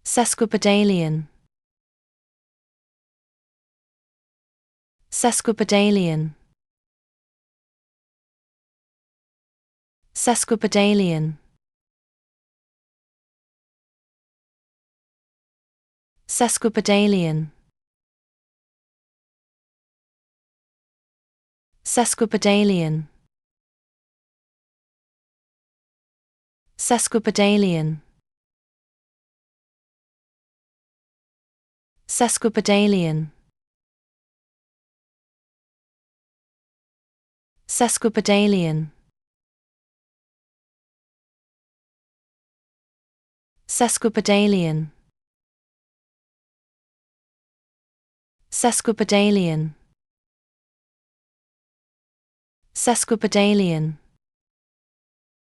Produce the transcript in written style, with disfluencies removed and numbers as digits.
Sesquipedalian. Sesquipedalian. Sesquipedalian. Sesquipedalian. Sesquipedalian. Sesquipedalian. Sesquipedalian. Sesquipedalian. Sesquipedalian. Sesquipedalian. Sesquipedalian.